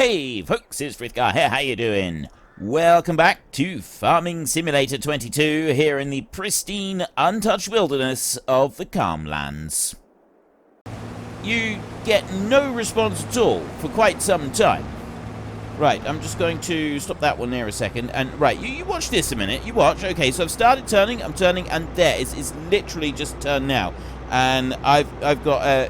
Hey folks, it's Frithgar here, how you doing? Welcome back to Farming Simulator 22 here in the pristine, untouched wilderness of the Calmlands. You get no response at all for quite some time. Right, I'm just going to stop that one there a second, and right, you watch this a minute, you watch. Okay, so I've started turning, I'm turning, and there, it's literally just turned now. And I've got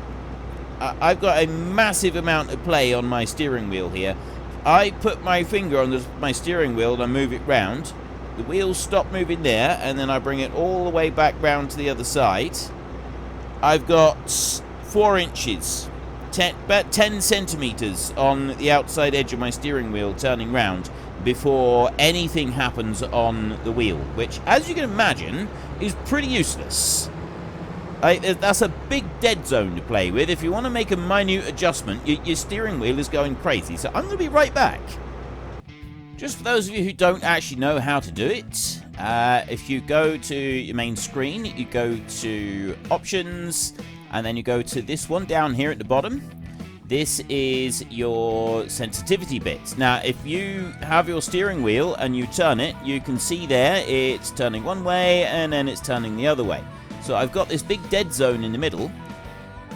a massive amount of play on my steering wheel here. I put my finger on my steering wheel and I move it round. The wheels stop moving there, and then I bring it all the way back round to the other side. I've got 4 inches, about 10 centimeters on the outside edge of my steering wheel turning round before anything happens on the wheel, which, as you can imagine, is pretty useless. That's a big dead zone to play with. If you want to make a minute adjustment, your steering wheel is going crazy. So I'm going to be right back. Just for those of you who don't actually know how to do it, if you go to your main screen, you go to Options, and then you go to this one down here at the bottom. This is your sensitivity bit. Now, if you have your steering wheel and you turn it, you can see there it's turning one way and then it's turning the other way. So I've got this big dead zone in the middle,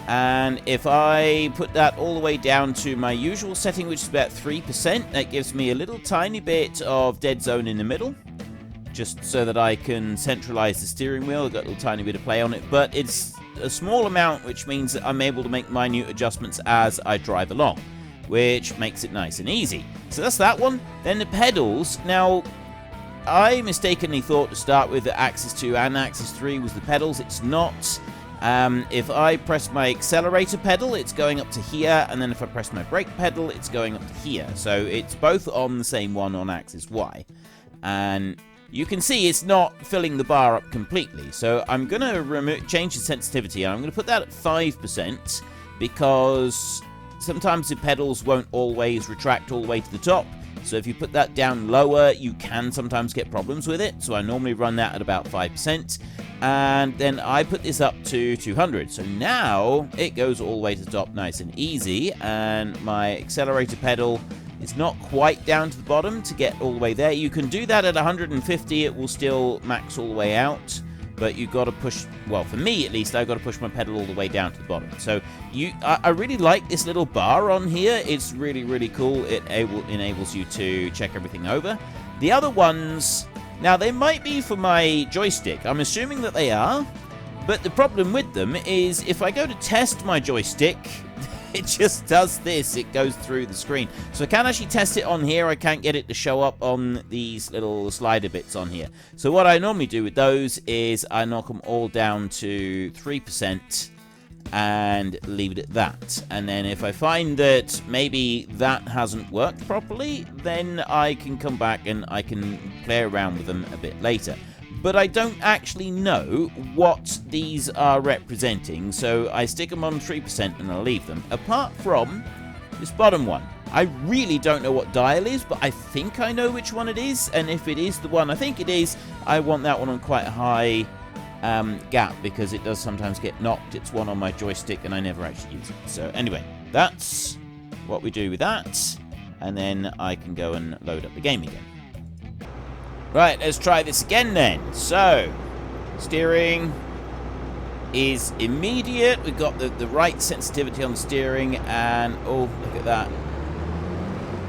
and if I put that all the way down to my usual setting, which is about 3%, that gives me a little tiny bit of dead zone in the middle, just so that I can centralize the steering wheel. I've got a little tiny bit of play on it, but it's a small amount, which means that I'm able to make minute adjustments as I drive along, which makes it nice and easy. So that's that one. Then the pedals. Now, I mistakenly thought to start with that axis 2 and axis 3 was the pedals. It's not. If I press my accelerator pedal, it's going up to here, and then if I press my brake pedal, it's going up to here. So it's both on the same one on axis Y. And you can see it's not filling the bar up completely. So I'm going to change the sensitivity, and I'm going to put that at 5%, because sometimes the pedals won't always retract all the way to the top. So if you put that down lower, you can sometimes get problems with it. So I normally run that at about 5%. And then I put this up to 200. So now it goes all the way to the top nice and easy. And my accelerator pedal is not quite down to the bottom to get all the way there. You can do that at 150. It will still max all the way out. But you've got to push, well, for me at least, I've got to push my pedal all the way down to the bottom. So I really like this little bar on here. It's really, really cool. It enables you to check everything over. The other ones, now they might be for my joystick. I'm assuming that they are. But the problem with them is if I go to test my joystick, it just does this. It goes through the screen. So I can't actually test it on here. I can't get it to show up on these little slider bits on here. So what I normally do with those is I knock them all down to 3% and leave it at that. And then if I find that maybe that hasn't worked properly, then I can come back and I can play around with them a bit later. But I don't actually know what these are representing, so I stick them on 3% and I'll leave them. Apart from this bottom one. I really don't know what dial is, but I think I know which one it is, and if it is the one I think it is, I want that one on quite a high gap, because it does sometimes get knocked. It's one on my joystick and I never actually use it. So anyway, that's what we do with that, and then I can go and load up the game again. Right, let's try this again then. So, steering is immediate. We've got the right sensitivity on the steering, and oh, look at that.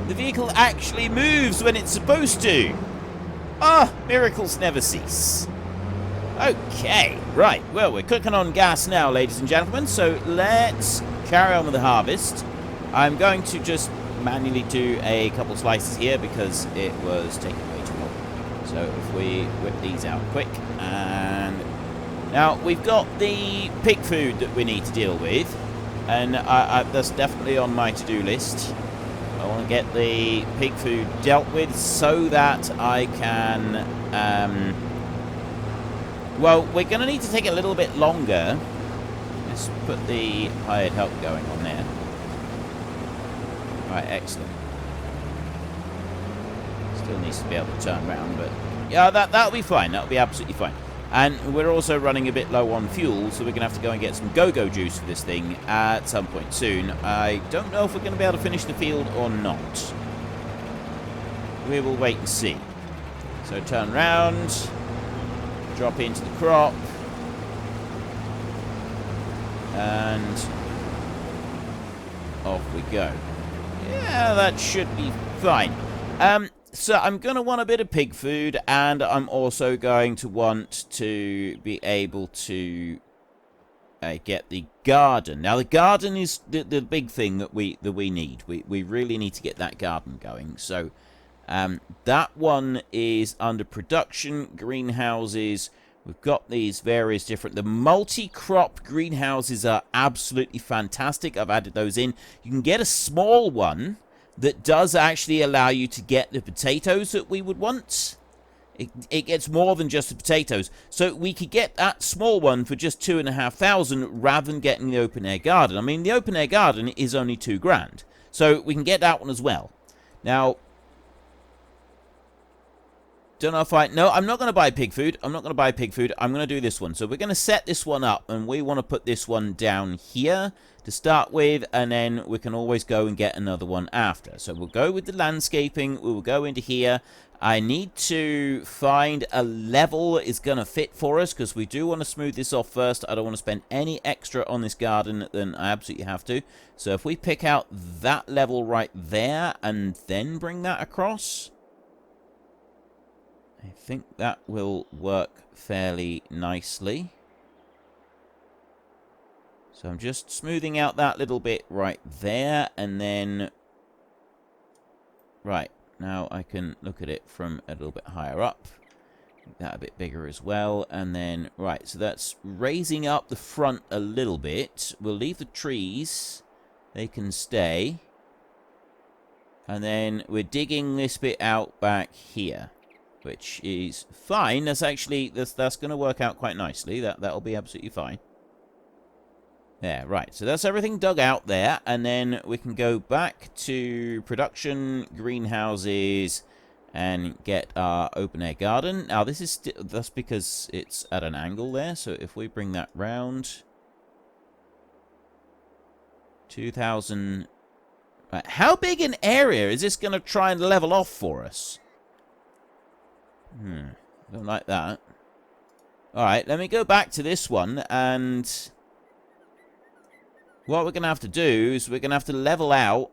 The vehicle actually moves when it's supposed to. Ah, miracles never cease. Okay, right. Well, we're cooking on gas now, ladies and gentlemen, so let's carry on with the harvest. I'm going to just manually do a couple slices here because it was taking way too long. So if we whip these out quick, and now we've got the pig food that we need to deal with, and that's definitely on my to-do list. I want to get the pig food dealt with so that I can, well, we're going to need to take a little bit longer. Let's put the hired help going on there. Right, excellent. Still needs to be able to turn around, but yeah, that'll be fine. That'll be absolutely fine. And we're also running a bit low on fuel, so we're going to have to go and get some go-go juice for this thing at some point soon. I don't know if we're going to be able to finish the field or not. We will wait and see. So turn round, drop into the crop, and off we go. Yeah, that should be fine. So I'm going to want a bit of pig food, and I'm also going to want to be able to get the garden. Now, the garden is the big thing that we need. We really need to get that garden going. So that one is under production. Greenhouses. We've got these various different... The multi-crop greenhouses are absolutely fantastic. I've added those in. You can get a small one that does actually allow you to get the potatoes that we would want. It gets more than just the potatoes. So we could get that small one for just 2,500 rather than getting the open-air garden. I mean, the open-air garden is only $2,000. So we can get that one as well. Now, don't know if no, I'm not going to buy pig food. I'm not going to buy pig food. I'm going to do this one. So we're going to set this one up, and we want to put this one down here to start with, and then we can always go and get another one after. So we'll go with the landscaping. We will go into here. I need to find a level that is going to fit for us, because we do want to smooth this off first. I don't want to spend any extra on this garden than I absolutely have to. So if we pick out that level right there and then bring that across, I think that will work fairly nicely. So I'm just smoothing out that little bit right there, and then... Right, now I can look at it from a little bit higher up. Make that a bit bigger as well, and then... Right, so that's raising up the front a little bit. We'll leave the trees. They can stay. And then we're digging this bit out back here, which is fine. That's actually, that's going to work out quite nicely. That'll be absolutely fine. There, right. So that's everything dug out there, and then we can go back to production, greenhouses, and get our open-air garden. Now, this is that's because it's at an angle there, so if we bring that round... 2,000... Right, how big an area is this going to try and level off for us? Don't like that. Alright, let me go back to this one, and what we're going to have to do is we're going to have to level out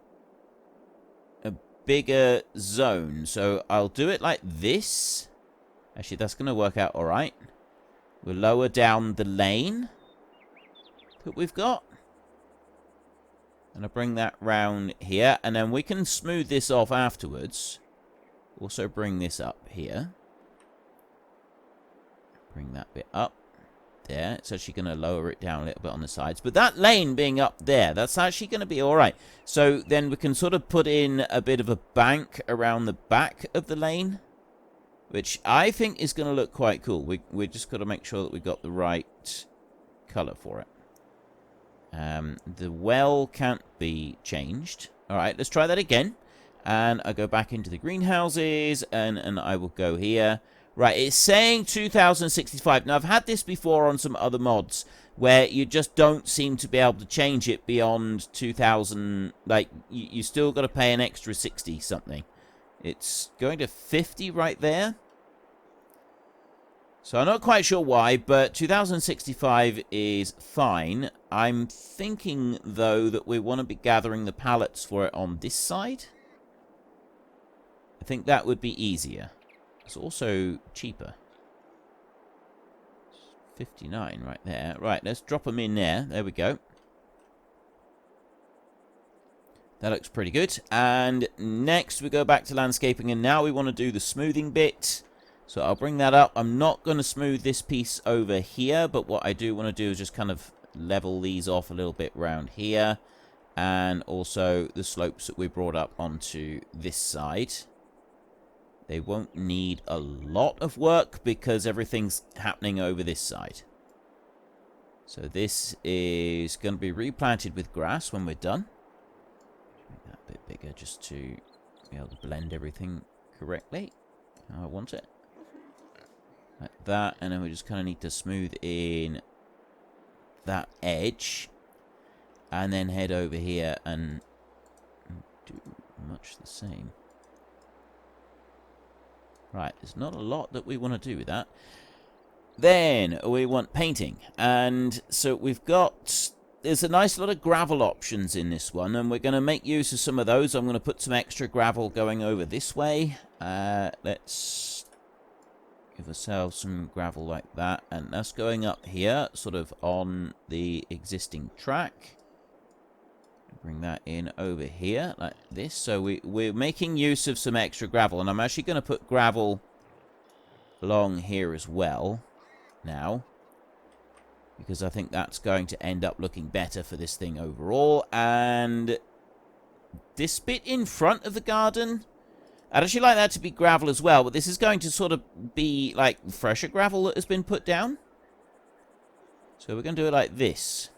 a bigger zone. So I'll do it like this. Actually, that's going to work out alright. We'll lower down the lane that we've got. And I'll bring that round here, and then we can smooth this off afterwards. Also bring this up here. Bring that bit up. There. It's actually going to lower it down a little bit on the sides. But that lane being up there, that's actually going to be alright. So then we can sort of put in a bit of a bank around the back of the lane, which I think is going to look quite cool. We just got to make sure that we got the right colour for it. The well can't be changed. Alright, let's try that again. And I go back into the greenhouses, and I will go here. Right, it's saying 2065. Now, I've had this before on some other mods, where you just don't seem to be able to change it beyond 2000. Like, you still got to pay an extra 60 something. It's going to 50 right there. So I'm not quite sure why, but 2065 is fine. I'm thinking, though, that we want to be gathering the pallets for it on this side. I think that would be easier. It's also cheaper. 59 right there. Right, let's drop them in there. There we go. That looks pretty good. And next we go back to landscaping, and now we want to do the smoothing bit. So I'll bring that up. I'm not going to smooth this piece over here, but what I do want to do is just kind of level these off a little bit around here. And also the slopes that we brought up onto this side. They won't need a lot of work because everything's happening over this side. So this is going to be replanted with grass when we're done. Make that a bit bigger just to be able to blend everything correctly how I want it. Like that, and then we just kind of need to smooth in that edge. And then head over here and do much the same. Right, there's not a lot that we want to do with that. Then we want painting. And so we've got... There's a nice lot of gravel options in this one, and we're going to make use of some of those. I'm going to put some extra gravel going over this way. Let's give ourselves some gravel like that, and that's going up here, sort of on the existing track. Bring that in over here, like this. So we're making use of some extra gravel, and I'm actually going to put gravel along here as well now, because I think that's going to end up looking better for this thing overall. And this bit in front of the garden, I'd actually like that to be gravel as well, but this is going to sort of be like fresher gravel that has been put down. So we're going to do it like this.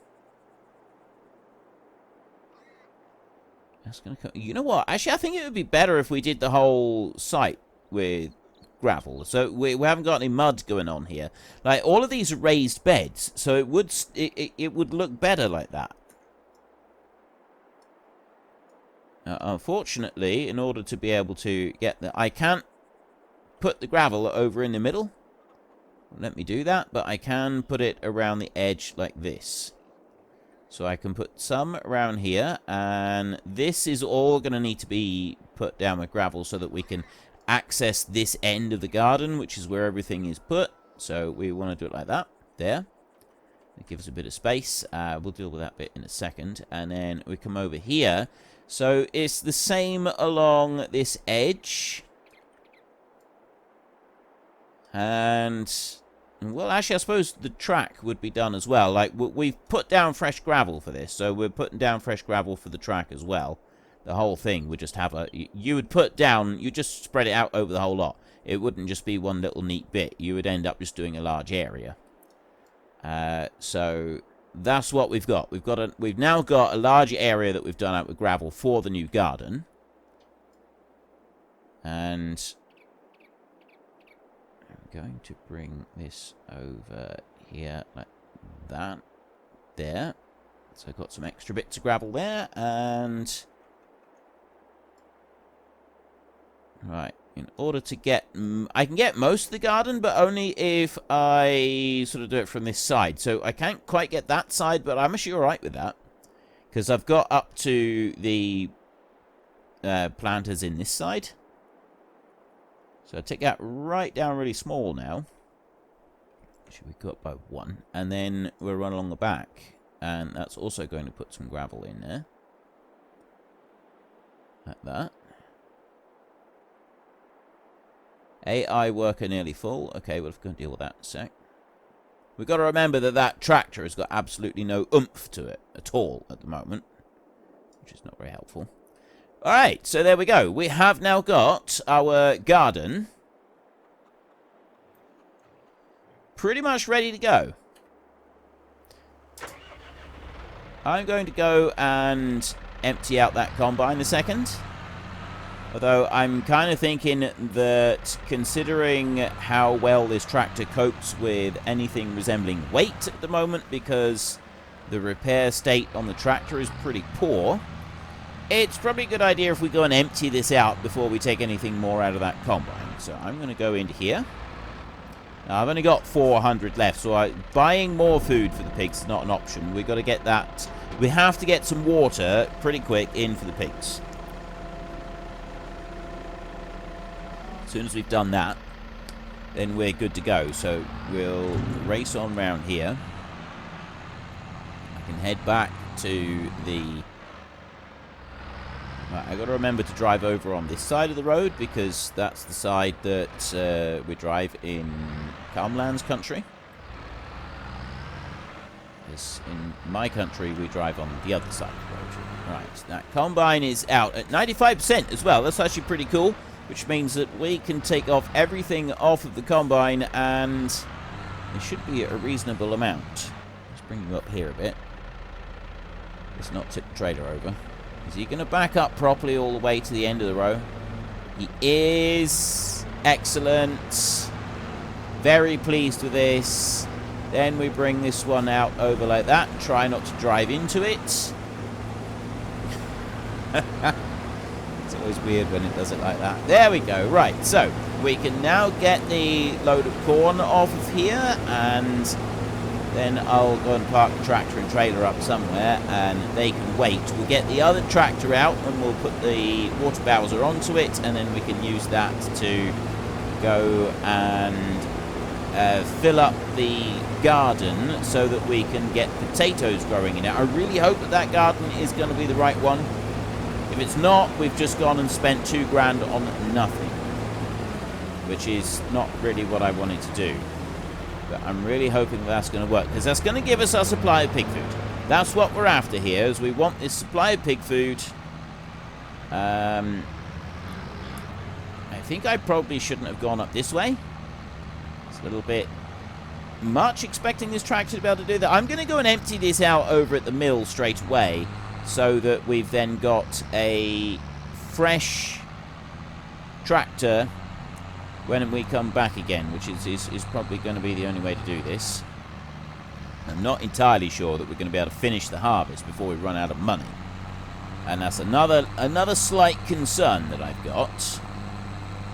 That's going to come. You know what? Actually, I think it would be better if we did the whole site with gravel. So we haven't got any mud going on here. Like, all of these are raised beds, so it would look better like that. Unfortunately, in order to be able to get the... I can't put the gravel over in the middle. Let me do that, but I can put it around the edge like this. So I can put some around here, and this is all going to need to be put down with gravel so that we can access this end of the garden, which is where everything is put. So we want to do it like that. There. It gives us a bit of space. We'll deal with that bit in a second. And then we come over here. So it's the same along this edge. And... well, actually, I suppose the track would be done as well. Like, we've put down fresh gravel for this, so we're putting down fresh gravel for the track as well. The whole thing would just have a... You would put down... You just spread it out over the whole lot. It wouldn't just be one little neat bit. You would end up just doing a large area. So that's what we've got. We've now got a large area that we've done out with gravel for the new garden. And... going to bring this over here like that. There. So I've got some extra bits of gravel there. And... right. In order to get... I can get most of the garden, but only if I sort of do it from this side. So I can't quite get that side, but I'm actually alright with that. Because I've got up to the planters in this side. So I take that right down really small now. Should we go up by one? And then we'll run along the back. And that's also going to put some gravel in there. Like that. AI worker nearly full. Okay, we'll have to deal with that in a sec. We've got to remember that that tractor has got absolutely no oomph to it at all at the moment. Which is not very helpful. Alright, so there we go. We have now got our garden pretty much ready to go. I'm going to go and empty out that combine in a second. Although I'm kind of thinking that considering how well this tractor copes with anything resembling weight at the moment, because the repair state on the tractor is pretty poor, it's probably a good idea if we go and empty this out before we take anything more out of that combine. So I'm going to go into here. Now, I've only got 400 left, so buying more food for the pigs is not an option. We've got to get that. We have to get some water pretty quick in for the pigs. As soon as we've done that, then we're good to go. So we'll race on round here. I can head back to the... right, I've got to remember to drive over on this side of the road, because that's the side that we drive in Calmlands country. Because in my country, we drive on the other side of the road. Right, that combine is out at 95% as well. That's actually pretty cool, which means that we can take off everything off of the combine, and there should be a reasonable amount. Let's bring you up here a bit. Let's not tip the trailer over. Is he going to back up properly all the way to the end of the row? He is. Excellent. Very pleased with this. Then we bring this one out over like that. Try not to drive into it. It's always weird when it does it like that. There we go. Right, so we can now get the load of corn off of here, and then I'll go and park the tractor and trailer up somewhere, and they can wait. We'll get the other tractor out, and we'll put the water bowser onto it, and then we can use that to go and fill up the garden so that we can get potatoes growing in it. I really hope that that garden is going to be the right one. If it's not, we've just gone and spent $2,000 on nothing, which is not really what I wanted to do. But I'm really hoping that's going to work, because that's going to give us our supply of pig food. That's what we're after here, is we want this supply of pig food. I think I probably shouldn't have gone up this way. It's a little bit much expecting this tractor to be able to do that. I'm going to go and empty this out over at the mill straight away, so that we've then got a fresh tractor when we come back again, which is probably going to be the only way to do this. I'm not entirely sure that we're going to be able to finish the harvest before we run out of money. And that's another slight concern that I've got,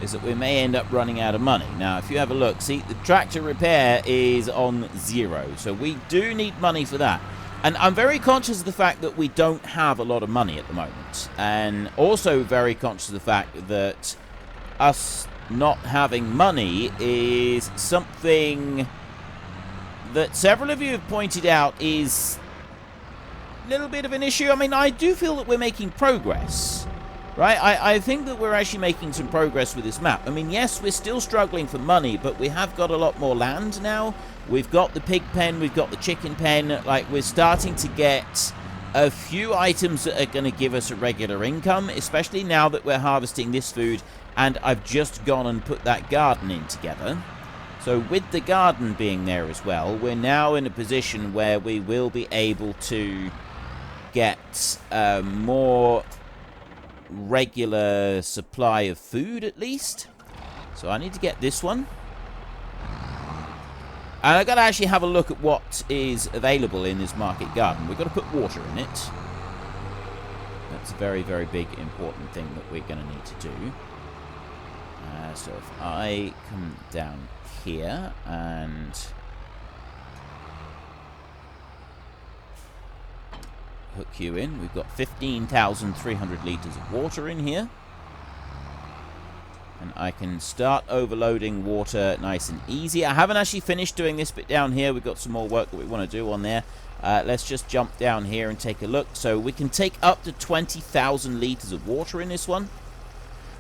is that we may end up running out of money. Now, if you have a look, see, the tractor repair is on 0, so we do need money for that. And I'm very conscious of the fact that we don't have a lot of money at the moment, and also very conscious of the fact that us not having money is something that several of you have pointed out is a little bit of an issue. I mean, I do feel that we're making progress. Right, I think that we're actually making some progress with this map. I mean, yes, we're still struggling for money, but we have got a lot more land now. We've got the pig pen, we've got the chicken pen. Like, we're starting to get a few items that are going to give us a regular income, especially now that we're harvesting this food, and I've just gone and put that garden in together. So with the garden being there as well, we're now in a position where we will be able to get more regular supply of food, at least. So I need to get this one, and I've got to actually have a look at what is available in this market garden. We've got to put water in it. That's a very, very big important thing that we're going to need to do. So if I come down here and hook you in, we've got 15,300 litres of water in here, and I can start overloading water nice and easy. I haven't actually finished doing this bit down here. We've got some more work that we want to do on there. Let's just jump down here and take a look. So we can take up to 20,000 litres of water in this one.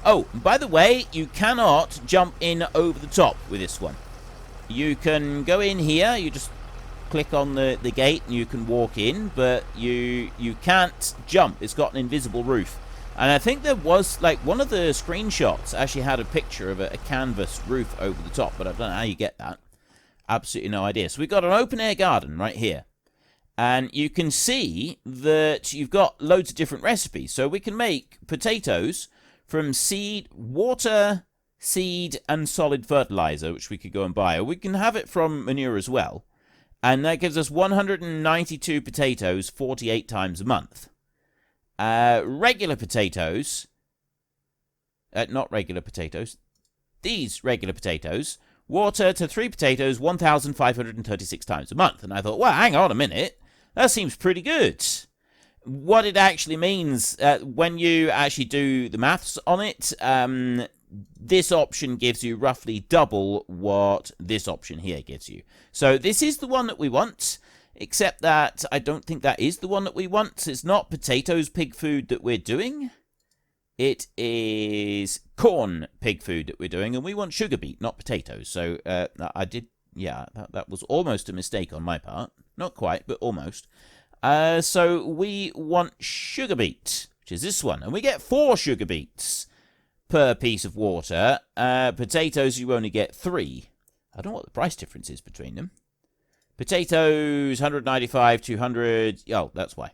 Oh, by the way, you cannot jump in over the top with this one. You can go in here, you just click on the gate and you can walk in, but you can't jump. It's got an invisible roof. And I think there was, like, one of the screenshots actually had a picture of a canvas roof over the top, but I don't know how you get that. Absolutely no idea. So we've got an open air garden right here. And you can see that you've got loads of different recipes. So we can make potatoes from seed, water, seed, and solid fertilizer, which we could go and buy. Or we can have it from manure as well. And that gives us 192 potatoes 48 times a month. Regular potatoes, not regular potatoes, these regular potatoes, water to 3 potatoes 1,536 times a month. And I thought, well, hang on a minute, that seems pretty good. What it actually means, when you actually do the maths on it, this option gives you roughly double what this option here gives you. So this is the one that we want, except that I don't think that is the one that we want. It's not potatoes pig food that we're doing. It is corn pig food that we're doing, and we want sugar beet, not potatoes. So that was almost a mistake on my part. Not quite, but almost. So we want sugar beet, which is this one, and we get 4 sugar beets per piece of water. Potatoes, you only get 3. I don't know what the price difference is between them. Potatoes, 195, 200. Oh, that's why.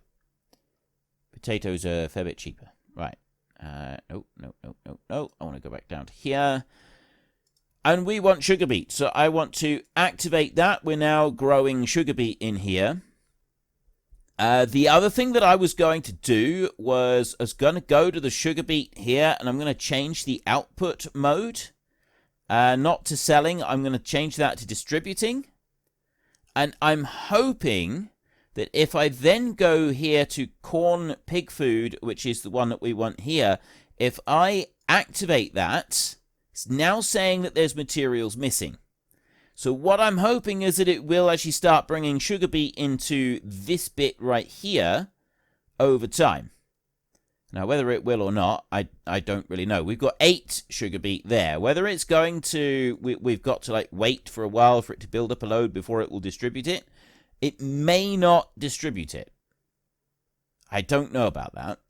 Potatoes are a fair bit cheaper. Right. No. I want to go back down to here. And we want sugar beet. So I want to activate that. We're now growing sugar beet in here. The other thing that I was going to do was I was going to go to the sugar beet here, and I'm going to change the output mode. Not to selling. I'm going to change that to distributing. And I'm hoping that if I then go here to corn pig food, which is the one that we want here, if I activate that, it's now saying that there's materials missing. So what I'm hoping is that it will actually start bringing sugar beet into this bit right here over time. Now, whether it will or not, I don't really know. We've got 8 sugar beet there. Whether it's going to... We've got to, like, wait for a while for it to build up a load before it will distribute it. It may not distribute it. I don't know about that.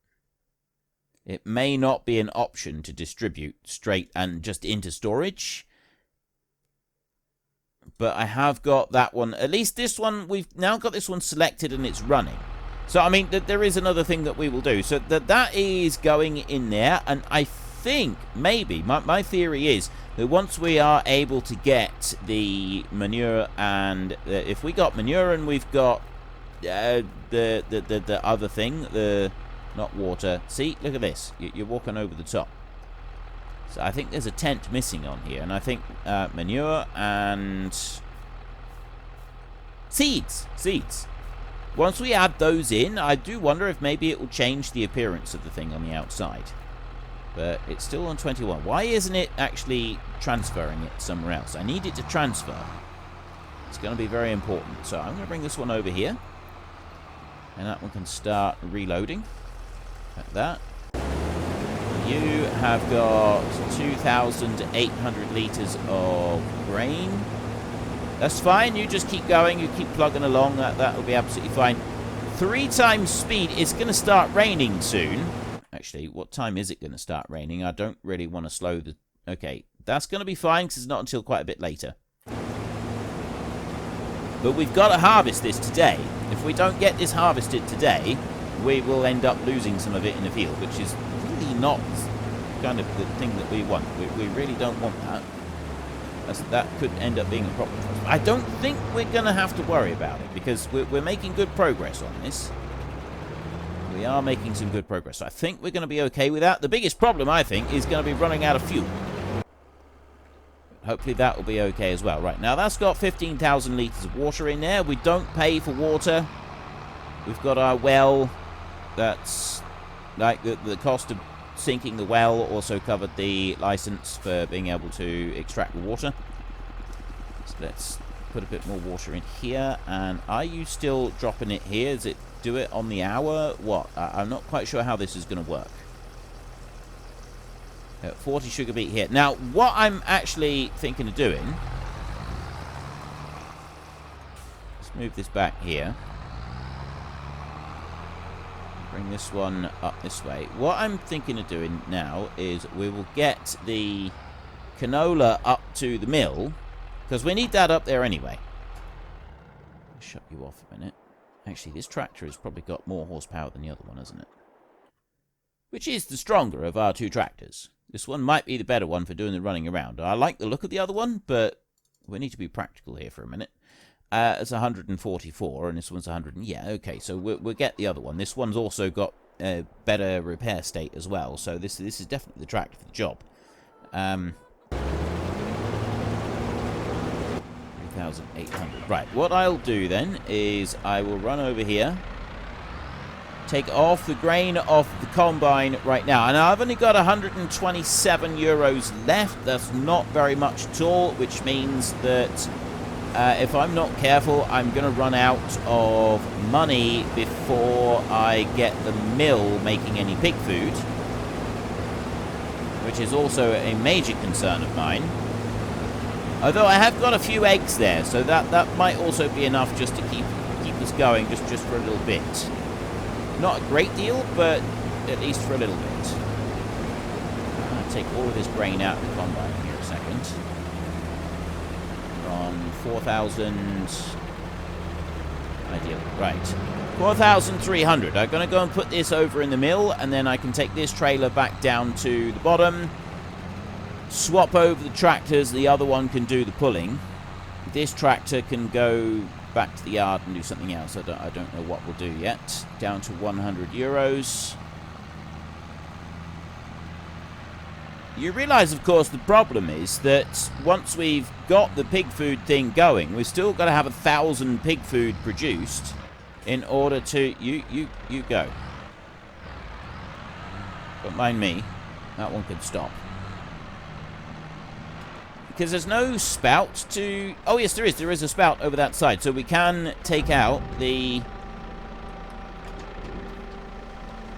It may not be an option to distribute straight and just into storage. But I have got that one. At least this one, we've now got this one selected and it's running. So, I mean, there is another thing that we will do. So, that is going in there. And I think, maybe, my theory is that once we are able to get the manure and... if we got manure and we've got the other thing, not water. See, look at this. You're walking over the top. So I think there's a tent missing on here. And I think manure and seeds. Once we add those in, I do wonder if maybe it will change the appearance of the thing on the outside. But it's still on 21. Why isn't it actually transferring it somewhere else? I need it to transfer. It's going to be very important. So I'm going to bring this one over here. And that one can start reloading. Like that. You have got 2,800 litres of grain. That's fine. You just keep going. You keep plugging along. That will be absolutely fine. 3 times speed. It's going to start raining soon. Actually, what time is it going to start raining? I don't really want to slow the... Okay, that's going to be fine because it's not until quite a bit later. But we've got to harvest this today. If we don't get this harvested today, we will end up losing some of it in the field, which is really not kind of the thing that we want. We really don't want that. That could end up being a problem for us. I don't think we're going to have to worry about it because we're making good progress on this. We are making some good progress. So I think we're going to be okay with that. The biggest problem, I think, is going to be running out of fuel. Hopefully that will be okay as well. Right, now that's got 15,000 litres of water in there. We don't pay for water. We've got our well. That's like the cost of sinking the well also covered the license for being able to extract the water. So let's put a bit more water in here. And are you still dropping it here? Is it do it on the hour? What? I'm not quite sure how this is going to work. 40 sugar beet here. Now, what I'm actually thinking of doing... Let's move this back here. Bring this one up this way. What I'm thinking of doing now is we will get the canola up to the mill, because we need that up there anyway. I'll shut you off a minute. Actually, this tractor has probably got more horsepower than the other one, hasn't it? Which is the stronger of our 2 tractors. This one might be the better one for doing the running around. I like the look of the other one, but we need to be practical here for a minute. It's 144, and this one's 100. Yeah, okay, so we'll get the other one. This one's also got a better repair state as well, so this is definitely the tractor for the job. 3,800. Right, what I'll do then is I will run over here, take off the grain off the combine right now. And I've only got 127 euros left. That's not very much at all, which means that if I'm not careful, I'm going to run out of money before I get the mill making any pig food, which is also a major concern of mine. Although I have got a few eggs there, so that might also be enough just to keep us going just for a little bit. Not a great deal, but at least for a little bit. I'll take all of this grain out of the combine here a second. On 4,000... Ideal. Right. 4,300. I'm going to go and put this over in the mill, and then I can take this trailer back down to the bottom. swap over the tractors. The other one can do the pulling. This tractor can go back to the yard and do something else. I don't know what we'll do yet. Down to 100 euros. You realise, of course, the problem is that once we've got the pig food thing going, we've still got to have 1,000 pig food produced in order to... You go. Don't mind me. That one can stop. Because there's no spout to... Oh, yes, there is. There is a spout over that side. So we can take out the...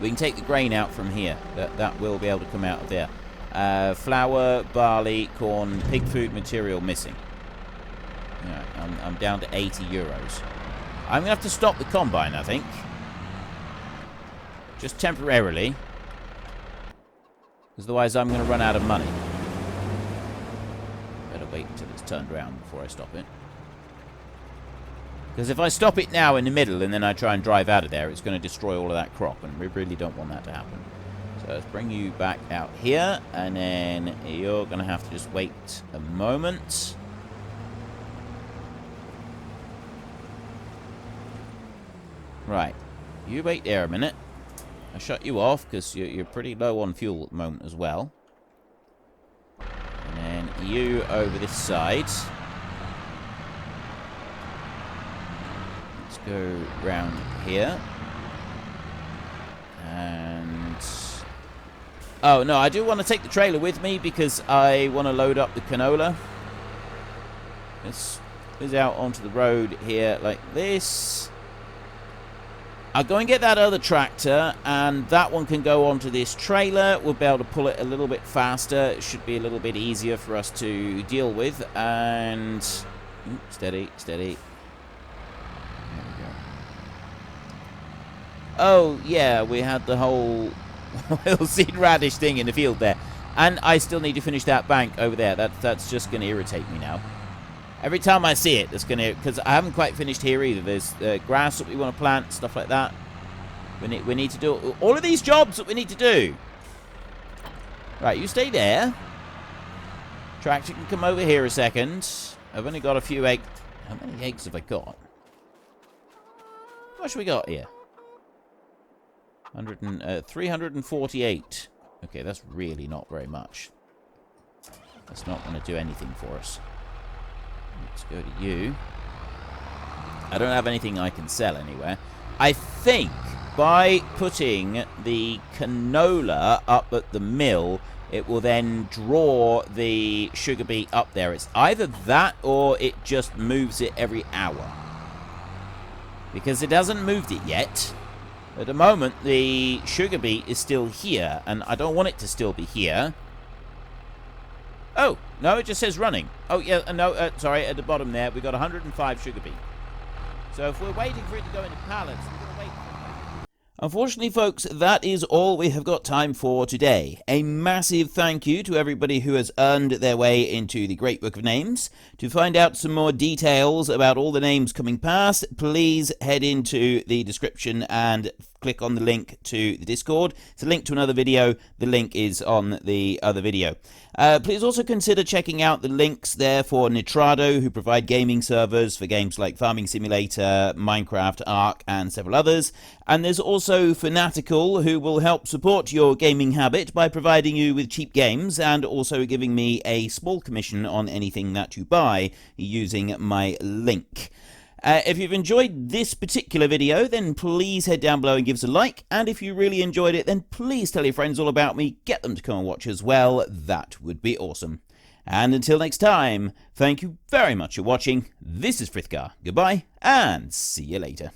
We can take the grain out from here. That will be able to come out of there. Flour, barley, corn, pig food material missing. Yeah, I'm down to 80 euros. I'm going to have to stop the combine, I think. Just temporarily. Because otherwise I'm going to run out of money. Better wait until it's turned around before I stop it. Because if I stop it now in the middle and then I try and drive out of there, it's going to destroy all of that crop. And we really don't want that to happen. So let's bring you back out here, and then you're going to have to just wait a moment. Right. You wait there a minute. I shut you off because you're pretty low on fuel at the moment as well. And then you over this side. Let's go round here. And... Oh, no, I do want to take the trailer with me because I want to load up the canola. This is out onto the road here like this. I'll go and get that other tractor, and that one can go onto this trailer. We'll be able to pull it a little bit faster. It should be a little bit easier for us to deal with. And... steady, steady. There we go. Oh, yeah, we had the whole... seed radish thing in the field there, and I still need to finish that bank over there. That's just going to irritate me now. Every time I see it, that's going to, because I haven't quite finished here either. There's grass that we want to plant, stuff like that. We need to do all of these jobs that we need to do. Right, you stay there. Tractor can come over here a second. I've only got a few eggs. How many eggs have I got? What should we got here? 348. Okay, that's really not very much. That's not going to do anything for us. Let's go to you. I don't have anything I can sell anywhere. I think by putting the canola up at the mill, it will then draw the sugar beet up there. It's either that or it just moves it every hour. Because it hasn't moved it yet. At the moment, the sugar beet is still here, and I don't want it to still be here. Oh, no, it just says running. Oh, yeah, no, sorry, at the bottom there, we've got 105 sugar beet. So if we're waiting for it to go into pallets, we're going to wait. Unfortunately, folks, that is all we have got time for today. A massive thank you to everybody who has earned their way into the Great Book of Names. To find out some more details about all the names coming past, please head into the description and click on the link to the Discord. It's a link to another video. The link is on the other video. Please also consider checking out the links there for Nitrado, who provide gaming servers for games like Farming Simulator, Minecraft, Ark, and several others. And there's also Fanatical, who will help support your gaming habit by providing you with cheap games and also giving me a small commission on anything that you buy using my link. If you've enjoyed this particular video, then please head down below and give us a like. And if you really enjoyed it, then please tell your friends all about me. Get them to come and watch as well. That would be awesome. And until next time, thank you very much for watching. This is Frithgar. Goodbye, and see you later.